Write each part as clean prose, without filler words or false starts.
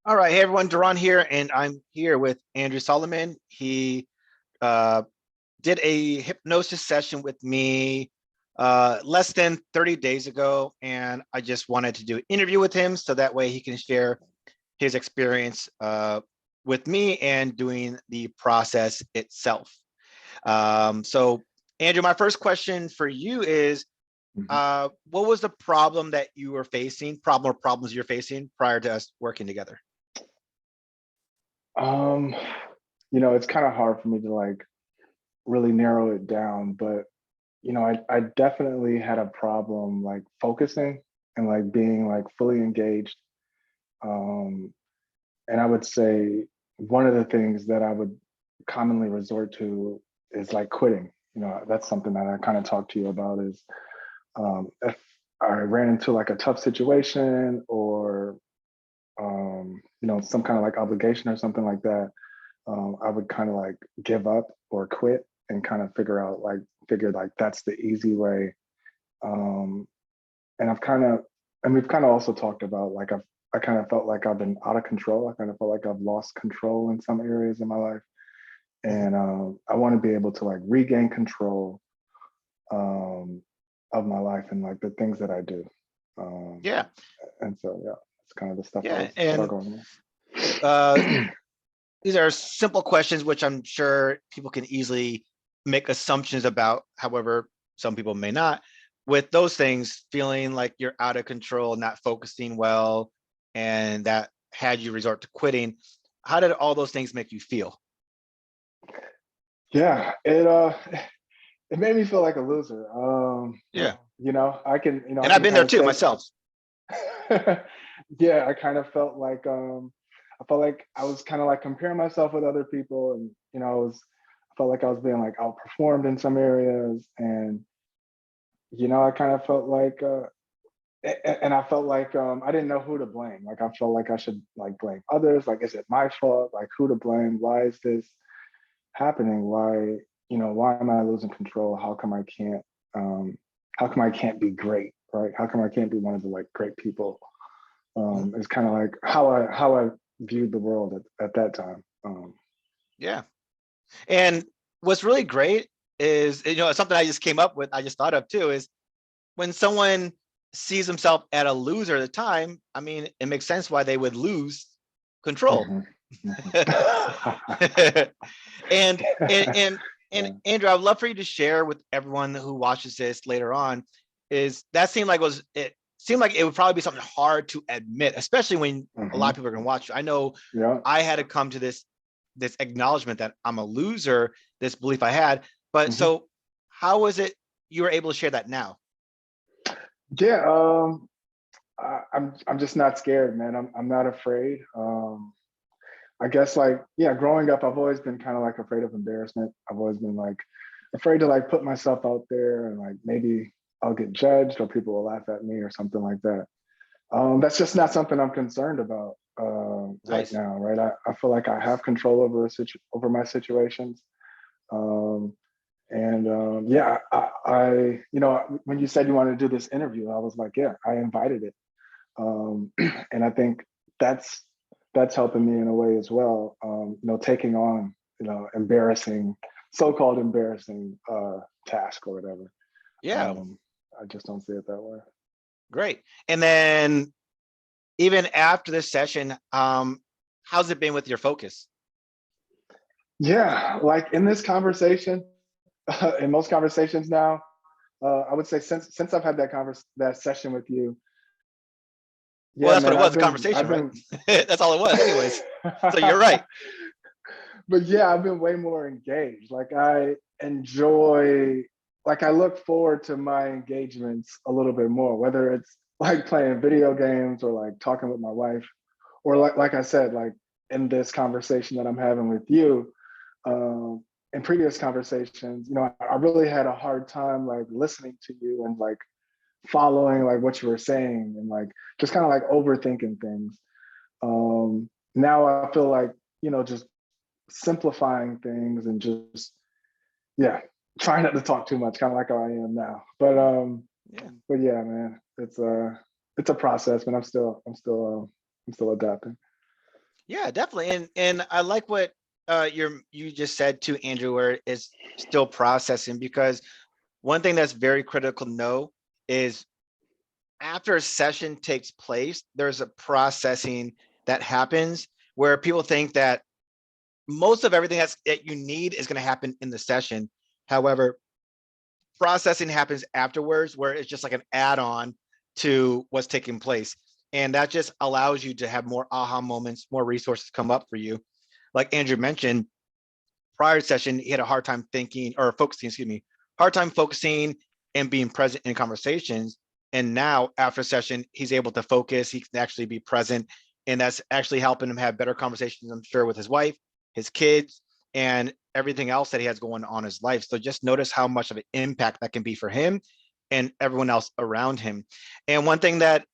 All right, hey everyone, Duran here, and I'm here with Andrew Solomon. He uh, did a hypnosis session with me less than 30 days ago, and I just wanted to do an interview with him so that way he can share his experience with me and doing the process itself. So, Andrew, my first question for you is, Mhm. what was the problem that you were facing, problem or problems you're facing prior to us working together? Um, it's kind of hard for me to like really narrow it down, but I definitely had a problem like focusing and like being like fully engaged. Um, and I would say one of the things that I would commonly resort to is like quitting. That's something that I kind of talked to you about is if I ran into like a tough situation or some kind of like obligation or something like that, I would kind of like give up or quit and kind of figure like that's the easy way. Um, and we've kind of also talked about like I kind of felt like I've been out of control. I kind of felt like I've lost control in some areas of my life, Mhm. and I want to be able to like regain control um, of my life and like the things that I do. Um, Yeah, and so yeah, it's kind of the stuff yeah, that are and going uh, on. these are simple questions, which I'm sure people can easily make assumptions about. However, some people may not. With those things, feeling like you're out of control, not focusing well, and that had you resort to quitting, how did all those things make you feel? Yeah, it made me feel like a loser. Yeah, I and I've can been kind there of too say, myself. yeah, I kind of felt like I felt like I was kind of like comparing myself with other people, and I felt like I was being like outperformed in some areas, and I kind of felt like, and I felt like I didn't know who to blame. Like I felt like I should like blame others. Like, is it my fault? Like, who to blame? Why is this happening? Why am I losing control? Um, how come I can't be great? Right? How come I can't be one of the like great people? Mhm. It's kind of like how I viewed the world at that time. Yeah, and what's really great is it's something I just came up with. I just thought of too is when someone sees himself at a loser at the time, I mean, it makes sense why they would lose control. Mhm, mhm. and and and and Yeah. Andrew, I would love for you to share with everyone who watches this later on. Is that seemed like it seemed like it would probably be something hard to admit, especially when a lot of Mhm. people are going to watch. I know Yeah. I had to come to this acknowledgement that I'm a loser, this belief I had. But Mhm. so, how was it you were able to share that now? Yeah. I'm just not scared, man. I'm not afraid. I guess like yeah, growing up, I've always been kind of like afraid of embarrassment. I've always been like afraid to like put myself out there and like maybe I'll get judged or people will laugh at me or something like that. That's just not something I'm concerned about right Nice. now, right? I feel like I have control over my situations. Um, and yeah, when you said you wanted to do this interview, I was like, yeah, I invited it. And I think that's that's helping me in a way as well. Taking on embarrassing, so-called embarrassing task or whatever. Yeah, Um, I just don't see it that way. great. And then even after this session, how's it been with your focus? Yeah, like in this conversation, in most conversations now, I would say since I've had that session with you, Well, yeah, that's what man, it was, a conversation, I've right? been, That's all it was, anyways. So you're right. but yeah, I've been way more engaged. Like I enjoy, like I look forward to my engagements a little bit more, whether it's like playing video games or like talking with my wife, or like I said, like in this conversation that I'm having with you. In previous conversations, I really had a hard time like listening to you and like following like what you were saying and like just kind of like overthinking things. Now I feel like just simplifying things and just yeah, trying not to talk too much, kind of like how I am now. Yeah. But yeah, man, it's a process, but I'm still adapting. Yeah, definitely. And I like what you just said to Andrew, where it's still processing, because one thing that's very critical to know is after a session takes place, there's a processing that happens where people think that most of everything that you need is going to happen in the session. However, processing happens afterwards, where it's just like an add-on to what's taking place. And that just allows you to have more aha moments, more resources come up for you. Like Andrew mentioned, prior session, he had a hard time thinking or focusing, excuse me, hard time focusing and being present in conversations. And now after session, he's able to focus, he can actually be present. And that's actually helping him have better conversations, I'm sure, with his wife, his kids, and everything else that he has going on in his life. So just notice how much of an impact that can be for him and everyone else around him. And one thing that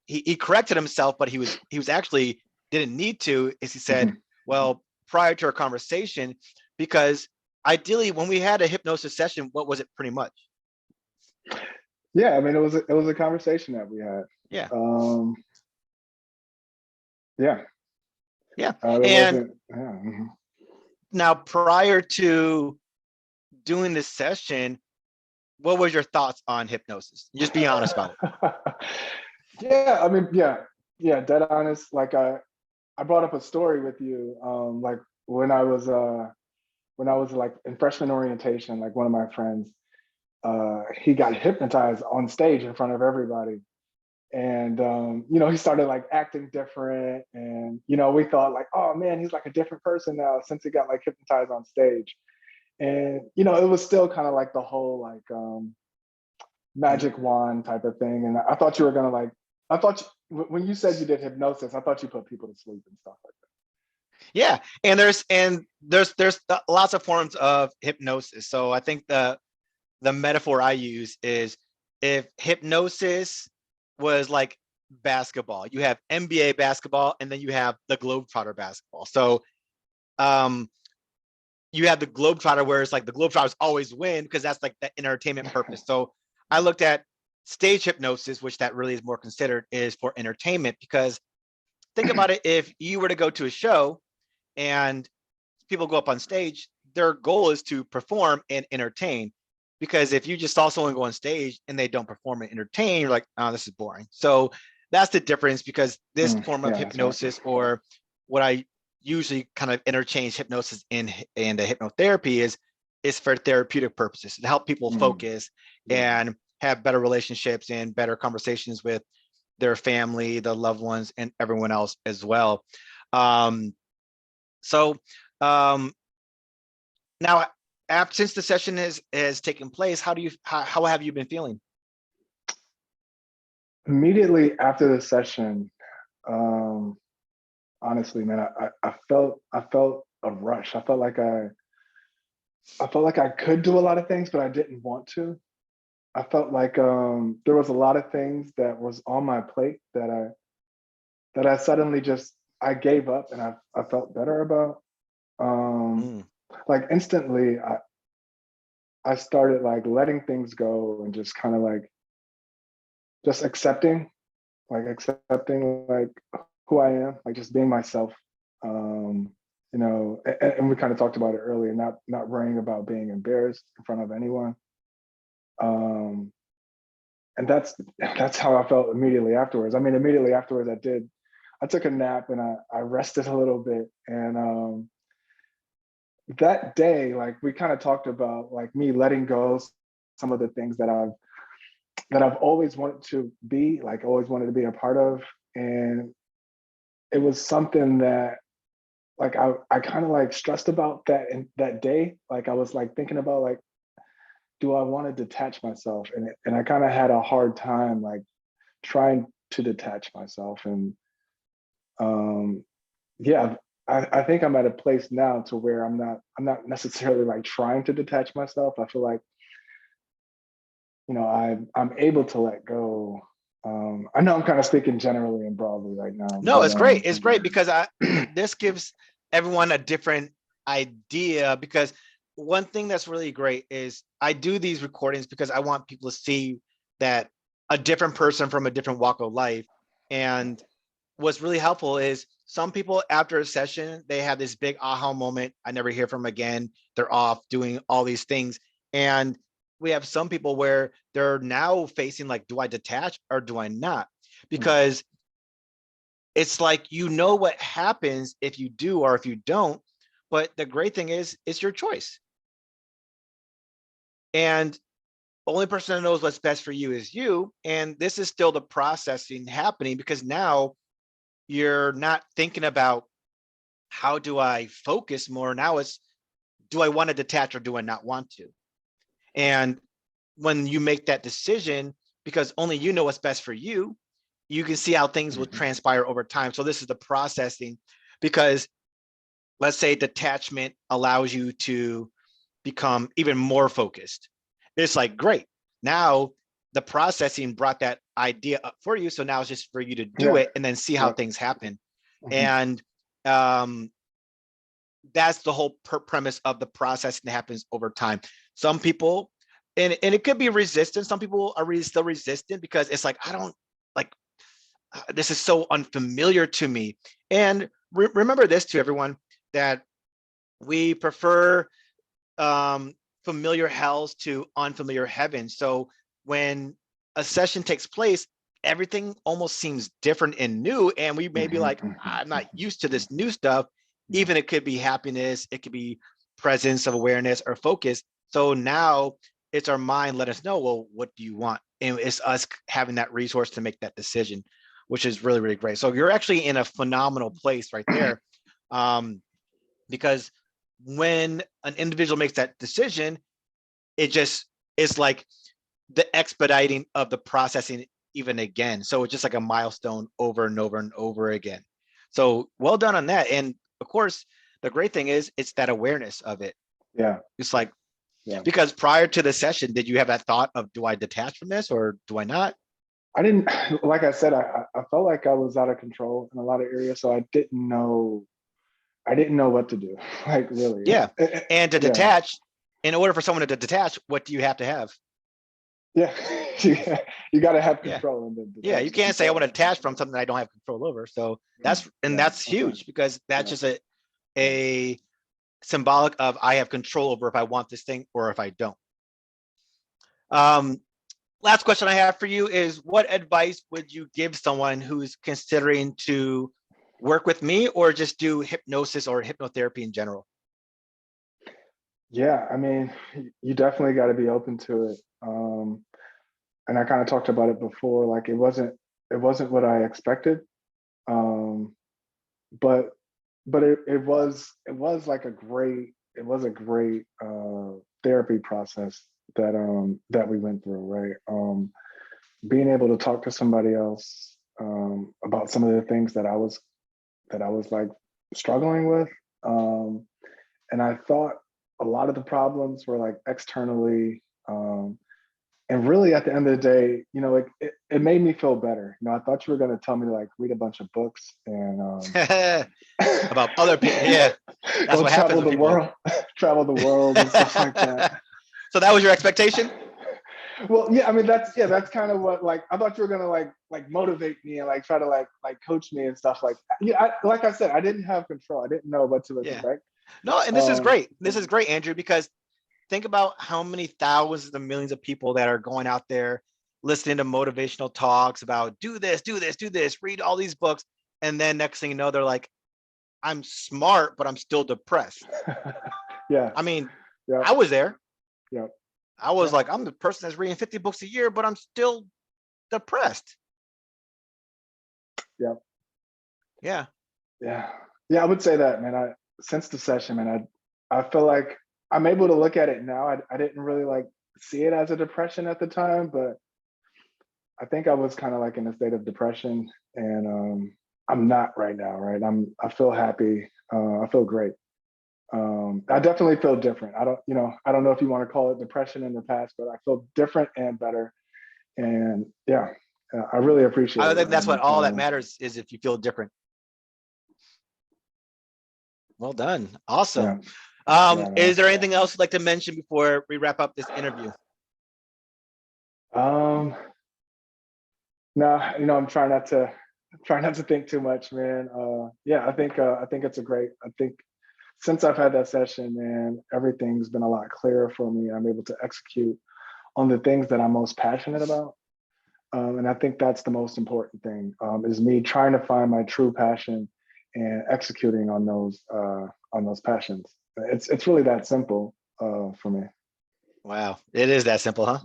he corrected himself, but he was actually didn't need to, is he said, Mhm. well, prior to our conversation, because ideally when we had a hypnosis session, what was it pretty much? Yeah, I mean, it was a conversation that we had. Yeah, Um, yeah, yeah. it And wasn't. Yeah. Mhm. now prior to doing this session, what was your thoughts on hypnosis? Just be honest about it. Yeah, I mean, yeah, dead honest. Like I brought up a story with you, like when when I was like in freshman orientation, like one of my friends, he got hypnotized on stage in front of everybody. And you know, he started like acting different. And, you know, we thought like, oh man, he's like a different person now since he got like hypnotized on stage. And, you know, it was still kind of like the whole like Mhm. magic wand type of thing. And I thought you were gonna like, I thought when you said you did hypnosis, I thought you put people to sleep and stuff like Yeah, and there's lots of forms of hypnosis. So I think the metaphor I use is, if hypnosis was like basketball, you have NBA basketball and then you have the Globetrotter basketball. So um, you have the Globetrotter, where it's like the Globetrotters always win because that's like the entertainment that. purpose. So I looked at stage hypnosis, which that really is more considered is for entertainment, because think about it, if you were to go to a show and people go up on stage, their goal is to perform and entertain. Because if you just saw someone go on stage and they don't perform and entertain, you're like, oh, this is boring. So that's the difference, because this form of Yeah, that's right. hypnosis, or what I usually kind of interchange hypnosis in the hypnotherapy, is for therapeutic purposes, to help people Mm, focus yeah. and have better relationships and better conversations with their family, the loved ones, and everyone else as well. Um, so um, now, after, since the session has taken place, how have you been feeling? Immediately after the session, um, honestly, man, I felt a rush. I felt like I could do a lot of things, but I didn't want to. I felt like there was a lot of things that was on my plate that I suddenly just I gave up and I felt better about. Um, Mm, like instantly, I started like letting things go and just kind of like just accepting like who I am, like just being myself. You know, and we kind of talked about it earlier, not worrying about being embarrassed in front of anyone. Um, and that's how I felt immediately afterwards. I mean, immediately afterwards, I took a nap and I rested a little bit. And that day, like we kind of talked about like me letting go some of the things that I've always wanted to be, like always wanted to be a part of. And it was something that like I kind of like stressed about that in that day. Like I was like thinking about like, do I want to detach myself? And I kind of had a hard time like trying to detach myself. And um yeah, I think I'm at a place now to where I'm not necessarily like trying to detach myself. I feel like, you know, I'm able to let go. I know I'm kind of speaking generally and broadly right now, no, but it's great. It's great because this gives everyone a different idea. Because one thing that's really great is I do these recordings because I want people to see that a different person from a different walk of life. And what's really helpful is some people after a session, they have this big aha moment. I never hear from them again. They're off doing all these things. And we have some people where they're now facing like, do I detach or do I not? Because it's like, you know what happens if you do or if you don't. But the great thing is, it's your choice. And only person that knows what's best for you is you. And this is still the processing happening, because now you're not thinking about how do I focus more. Now it's, do I want to detach or do I not want to? And when you make that decision, because only you know what's best for you, you can see how things will transpire over time. So this is the processing, because let's say detachment allows you to become even more focused. It's like, great. Now the processing brought that idea up for you. So now it's just for you to do it and then see how things happen. And that's the whole premise of the process, that happens over time. Some people, and it could be resistant. Some people are still resistant because it's like, I don't like, this is so unfamiliar to me. And remember this to everyone, that we prefer familiar hells to unfamiliar heavens. So when a session takes place, everything almost seems different and new. And we may be like, I'm not used to this new stuff. Even it could be happiness, it could be presence of awareness or focus. So now it's our mind let us know, well, what do you want? And it's us having that resource to make that decision, which is really, really great. So you're actually in a phenomenal place right there. Because when an individual makes that decision, it just is like the expediting of the processing even again. So it's just like a milestone over and over and over again. So well done on that. And of course, the great thing is it's that awareness of it. Yeah. It's like, because prior to the session, did you have that thought of, do I detach from this or do I not? I didn't, like I said, I felt like I was out of control in a lot of areas. So I didn't know what to do. Like, really. Yeah. And to detach, in order for someone to detach, what do you have to have? Yeah. You got to have control. And then yeah, you can't say I want to detach from something I don't have control over. So that's huge, because that's just a symbolic of, I have control over if I want this thing or if I don't. Last question I have for you is, what advice would you give someone who's considering to work with me or just do hypnosis or hypnotherapy in general? Yeah, I mean, you definitely got to be open to it. And I kind of talked about it before. Like, it wasn't what I expected, but it was like a great therapy process that we went through, right? Being able to talk to somebody else about some of the things that I was like struggling with, and I thought a lot of the problems were like externally. And really, at the end of the day, like it made me feel better. I thought you were going to tell me to like read a bunch of books and about other people. Yeah, that's what happens with people. Travel the world and stuff like that. So that was your expectation? Well, yeah, I mean that's kind of what, like, I thought you were gonna like motivate me and like try to like coach me and stuff like that. Yeah, like I said, I didn't have control. I didn't know what to expect. No, and this is great. This is great, Andrew, because think about how many thousands of millions of people that are going out there listening to motivational talks about do this, do this, do this, read all these books. And then next thing you know, they're like, I'm smart, but I'm still depressed. Yeah. I mean, I was there. Yeah. I was like, I'm the person that's reading 50 books a year, but I'm still depressed. Yeah. Yeah. Yeah. Yeah. I would say that, man. Since the session, man, I feel like I'm able to look at it now. I didn't really like see it as a depression at the time, but I think I was kind of like in a state of depression, and I'm not right now, right? I feel happy. I feel great. I definitely feel different. I don't know if you want to call it depression in the past, but I feel different and better. And yeah, I really appreciate it. I think that's what all that matters is, if you feel different. Well done. Awesome. Is there anything else you'd like to mention before we wrap up this interview? No, I'm trying not to Try not to think too much, man. Yeah, I think it's a great. I think since I've had that session, man, everything's been a lot clearer for me. I'm able to execute on the things that I'm most passionate about. And I think that's the most important thing, is me trying to find my true passion and executing on those passions. It's really that simple for me. Wow, it is that simple, huh?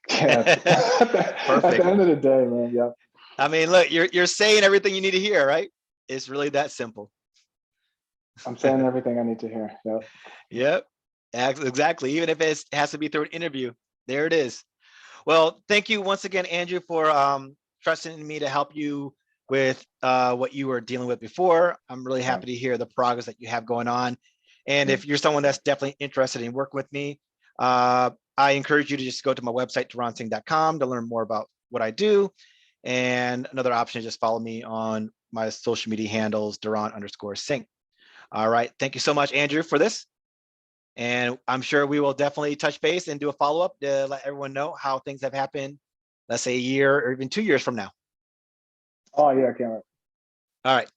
Yeah, at the Perfect. end of the day, man. Yeah, I mean, look, you're saying everything you need to hear, right? It's really that simple. I'm saying everything I need to hear. Yeah. Yep, exactly. Even if it has to be through an interview, there it is. Well, thank you once again, Andrew, for trusting in me to help you with what you were dealing with before. I'm really Right. happy to hear the progress that you have going on. And Yeah. if you're someone that's definitely interested in working with me, I encourage you to just go to my website, duronsing.com, to learn more about what I do. And another option is just follow me on my social media handles, Duran_Singh. All right. Thank you so much, Andrew, for this. And I'm sure we will definitely touch base and do a follow-up to let everyone know how things have happened, let's say a year or even 2 years from now. Oh yeah, I can't wait. All right.